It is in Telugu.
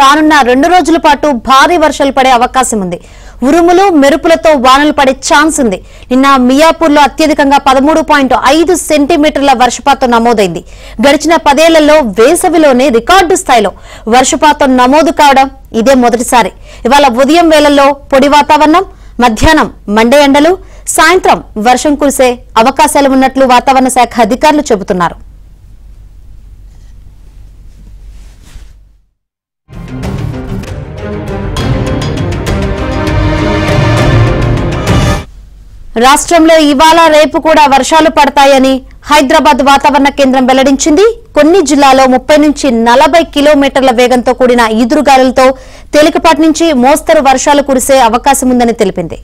రానున్న 2 రోజుల పాటు భారీ వర్షాలు పడే అవకాశం ఉంది. ఉరుములు మెరుపులతో వానలు పడే ఛాన్స్ ఉంది. నిన్న మియాపూర్లో అత్యధికంగా 13.5 సెంటీమీటర్ల వర్షపాతం నమోదైంది. గడిచిన 10 ఏళ్లలో వేసవిలోనే రికార్డు స్థాయిలో వర్షపాతం నమోదు కావడం ఇదే మొదటిసారి. ఇవాళ ఉదయం వేళల్లో పొడి వాతావరణం, మధ్యాహ్నం మండే ఎండలు, సాయంత్రం వర్షం కురిసే అవకాశాలు ఉన్నట్లు వాతావరణ శాఖ అధికారులు చెబుతున్నారు. రాష్ట్రంలో ఇవాళ రేపు కూడా వర్షాలు పడతాయని హైదరాబాద్ వాతావరణ కేంద్రం వెల్లడించింది. కొన్ని జిల్లాల్లో 30 నుంచి 40 కిలోమీటర్ల వేగంతో కూడిన ఈదురుగాలులతో తేలికపాటి నుంచి మోస్తరు వర్షాలు కురిసే అవకాశం ఉందని తెలిపింది.